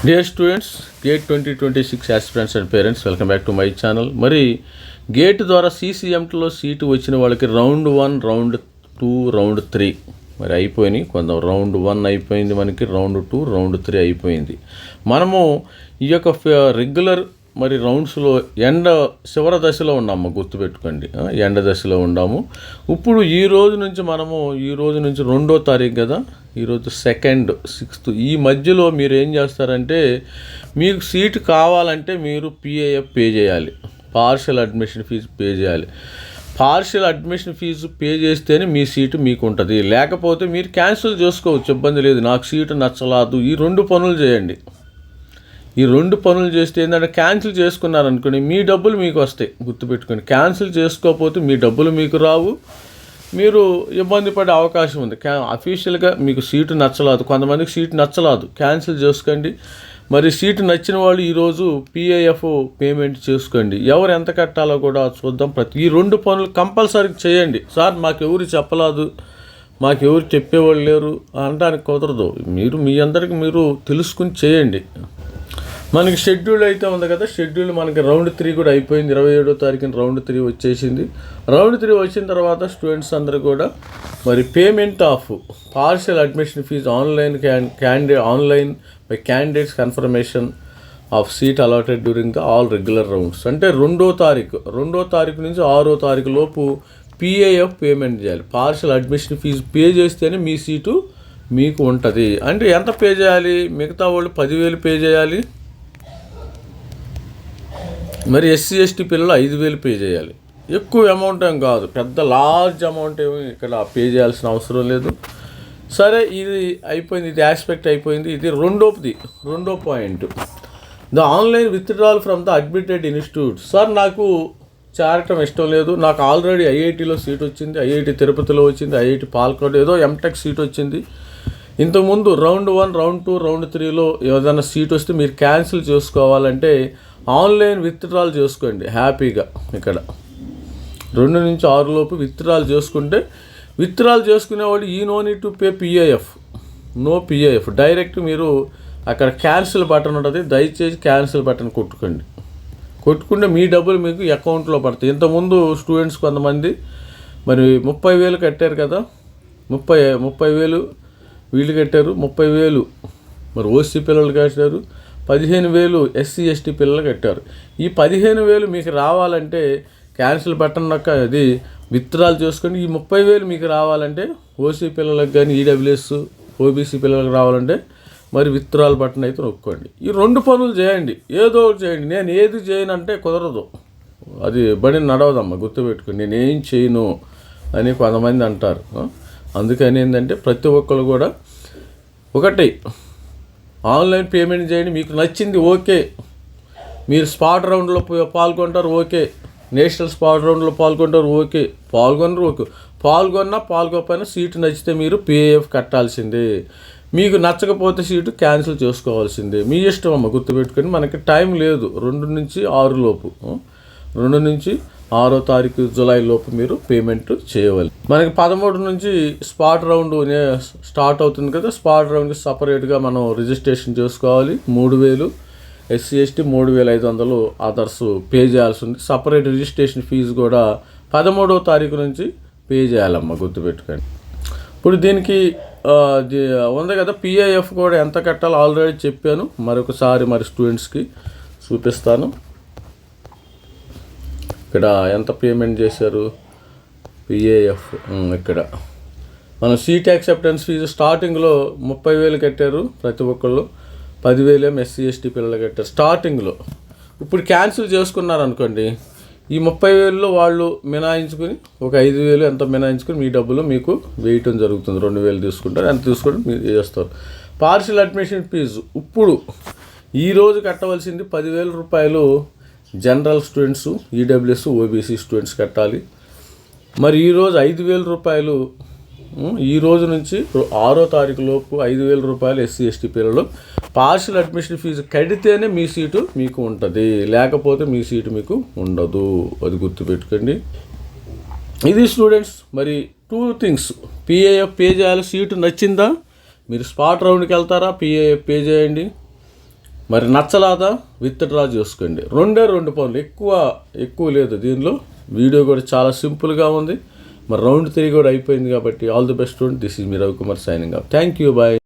Dear students, gate 2026 aspirants and parents, welcome back to my channel. మరి gate ద్వారా సీసీఎంటీలో seat వచ్చిన వాళ్ళకి round 1, round 2, round 3 మరి అయిపోయినాయి. కొంత రౌండ్ 1 అయిపోయింది, మనకి రౌండ్ 2, రౌండ్ 3 అయిపోయింది. మనము ఈ యొక్క రెగ్యులర్ మరి రౌండ్స్లో చివరి దశలో ఉన్నాము, గుర్తుపెట్టుకోండి. ఎండ దశలో ఉన్నాము. ఇప్పుడు ఈ రోజు నుంచి 2వ తారీఖు కదా, ఈరోజు 2nd, 6th, ఈ మధ్యలో మీరు ఏం చేస్తారంటే, మీకు సీటు కావాలంటే మీరు PAF పే చేయాలి, పార్షియల్ అడ్మిషన్ ఫీజు పే చేయాలి. పార్షియల్ అడ్మిషన్ ఫీజు పే చేస్తేనే మీ సీటు మీకు ఉంటుంది, లేకపోతే మీరు క్యాన్సిల్ చేసుకోవచ్చు, ఇబ్బంది లేదు. నాకు సీటు నచ్చలేదు, ఈ 2 పనులు చేయండి. ఈ 2 పనులు చేస్తే ఏంటంటే, క్యాన్సిల్ చేసుకున్నారనుకోండి మీ డబ్బులు మీకు వస్తాయి, గుర్తుపెట్టుకోండి. క్యాన్సిల్ చేసుకోకపోతే మీ డబ్బులు మీకు రావు, మీరు ఇబ్బంది పడే అవకాశం ఉంది. అఫీషియల్గా మీకు సీటు నచ్చలేదు, కొంతమందికి సీటు నచ్చలేదు, క్యాన్సిల్ చేసుకోండి. మరి సీటు నచ్చిన వాళ్ళు ఈరోజు PAF పేమెంట్ చేసుకోండి. ఎవరు ఎంత కట్టాలో కూడా చూద్దాం. ఈ 2 పనులు కంపల్సరీ చేయండి. సార్ మాకెవరు చెప్పలేదు, మాకెవరు చెప్పేవాళ్ళు లేరు అనడానికి కుదరదు. మీరు మీ అందరికి మీరు తెలుసుకుని చేయండి. మనకి షెడ్యూల్ అయితే ఉంది కదా, షెడ్యూల్ మనకి రౌండ్ 3 కూడా అయిపోయింది. 27వ తారీఖున రౌండ్ 3 వచ్చేసింది. రౌండ్ 3 వచ్చిన తర్వాత స్టూడెంట్స్ అందరూ కూడా మరి payment of partial admission fee online by candidates confirmation of seat allotted during the all regular rounds. అంటే 2వ తారీఖు నుంచి 6వ తారీఖు లోపు PAF పేమెంట్ చేయాలి. పార్షియల్ అడ్మిషన్ ఫీజు పే చేస్తేనే మీ సీటు మీకు ఉంటుంది. అంటే ఎంత పే చేయాలి? మిగతా వాళ్ళు 10,000 పే చేయాలి, మరి SC ST పిల్లలు 5,000 పే చేయాలి. ఎక్కువ అమౌంట్ ఏం కాదు, పెద్ద లార్జ్ అమౌంట్ ఏమి ఇక్కడ పే చేయాల్సిన అవసరం లేదు. సరే, ఇది అయిపోయింది, ఇది ఆస్పెక్ట్ అయిపోయింది. ఇది రెండో point, the online withdrawal from the admitted institute. Sir నాకు చేరటం ఇష్టం లేదు, నాకు ఆల్రెడీ IITలో సీట్ వచ్చింది, IIT తిరుపతిలో వచ్చింది, IIT పాలకాడు, ఏదో MTech సీట్ వచ్చింది. ఇంతకుముందు రౌండ్ 1, రౌండ్ 2, రౌండ్ 3లో ఏదైనా సీట్ వస్తే మీరు క్యాన్సిల్ చేసుకోవాలంటే ఆన్లైన్ విత్డ్రాల్ చేసుకోండి హ్యాపీగా. ఇక్కడ 2 నుంచి 6 లోపు విత్డ్రాల్ చేసుకుంటే, విత్డ్రాల్ చేసుకునేవాళ్ళు no need to pay PAF, no PAF. Direct మీరు అక్కడ క్యాన్సిల్ బటన్ ఉంటుంది, దయచేసి క్యాన్సిల్ బటన్ కొట్టుకుంటే మీ డబ్బులు మీకు అకౌంట్లో పడతాయి. ఇంతకుముందు స్టూడెంట్స్ కొంతమంది మరి 30,000 కట్టారు కదా, 30,000 వీళ్ళు కట్టారు, 30,000 మరి OC పిల్లలు కట్టారు, 15,000 SC ST పిల్లలు కట్టారు. ఈ 15,000 మీకు రావాలంటే క్యాన్సిల్ బటన్ అది విత్డ్రాల్ చేసుకోండి. ఈ 30,000 మీకు రావాలంటే OC పిల్లలకు కానీ EWS OBC పిల్లలకు రావాలంటే మరి విత్డ్రాల్ బటన్ అయితే నొక్కండి. ఈ 2 పనులు చేయండి, ఏదో ఒకటి చేయండి. నేను ఏది చేయనంటే కుదరదు, అది బడి నడవదమ్మా, గుర్తుపెట్టుకుని. నేనేం చేయను అని కొంతమంది అంటారు. అందుకని ఏంటంటే ప్రతి ఒక్కరు కూడా ఒకటి ఆన్లైన్ పేమెంట్ చేయండి. మీకు నచ్చింది ఓకే, మీరు స్పాట్ రౌండ్లో పాల్గొంటారు ఓకే, నేషనల్ స్పాట్ రౌండ్లో పాల్గొంటారు ఓకే, పాల్గొకపోయినా సీటు నచ్చితే మీరు PAF కట్టాల్సిందే. మీకు నచ్చకపోతే సీటు క్యాన్సిల్ చేసుకోవాల్సిందే, మీ ఇష్టం అమ్మ, గుర్తుపెట్టుకొని. మనకి టైం లేదు, 2 నుంచి 6 లోపు, 2 నుంచి 6వ తారీఖు జూలై లోపు మీరు పేమెంట్ చేయవాలి. మనకి 13 నుంచి స్పాట్ రౌండ్ స్టార్ట్ అవుతుంది కదా, స్పాట్ రౌండ్కి సపరేట్గా మనం రిజిస్ట్రేషన్ చేసుకోవాలి. 3,000 SC ST, 3,500 అదర్స్ పే చేయాల్సి ఉంది. సపరేట్ రిజిస్ట్రేషన్ ఫీజు కూడా 13వ తారీఖు నుంచి పే చేయాలమ్మా, గుర్తుపెట్టుకోండి. ఇప్పుడు దీనికి ఉంది కదా, PAF కూడా ఎంత కట్టాలో ఆల్రెడీ చెప్పాను, మరొకసారి మరి స్టూడెంట్స్కి చూపిస్తాను. ఇక్కడ ఎంత పేమెంట్ చేశారు PAF. ఇక్కడ మనం సీట్ యాక్సెప్టెన్స్ ఫీజు స్టార్టింగ్లో 30,000 కట్టారు ప్రతి ఒక్కళ్ళు, 10,000 SC ST పిల్లలు కట్టారు స్టార్టింగ్లో. ఇప్పుడు క్యాన్సిల్ చేసుకున్నారనుకోండి, ఈ 30,000లో వాళ్ళు మినాయించుకుని ఒక 5,000 ఎంత మినాయించుకుని మీ డబ్బులు మీకు వేయటం జరుగుతుంది. 2,000 తీసుకుంటారు, ఎంత తీసుకుంటే మీరు చేస్తారు. పార్షియల్ అడ్మిషన్ ఫీజు ఇప్పుడు ఈరోజు కట్టవలసింది 10,000 రూపాయలు general students, EWS OBC students కట్టాలి. మరి ఈరోజు 5,000 రూపాయలు, ఈ రోజు నుంచి 6వ తారీఖు లోపు 5,000 రూపాయలు SC ST పిల్లలు పార్షియల్ అడ్మిషన్ ఫీజు కడితేనే మీ సీటు మీకు ఉంటుంది, లేకపోతే మీ సీటు మీకు ఉండదు, అది గుర్తుపెట్టుకోండి. ఇది స్టూడెంట్స్. మరి 2 థింగ్స్, PAF పే చేయాలి. సీటు నచ్చిందా, మీరు స్పాట్ రౌండ్కి వెళ్తారా, PAF పే చేయండి. మరి నచ్చలాదా విత్డ్రా చేసుకోండి. 2 పనులు, ఎక్కువ లేదు దీనిలో. వీడియో కూడా చాలా సింపుల్గా ఉంది. మరి రౌండ్ 3 కూడా అయిపోయింది కాబట్టి all the best. This is మీ Ravikumar signing off. Thank you, bye.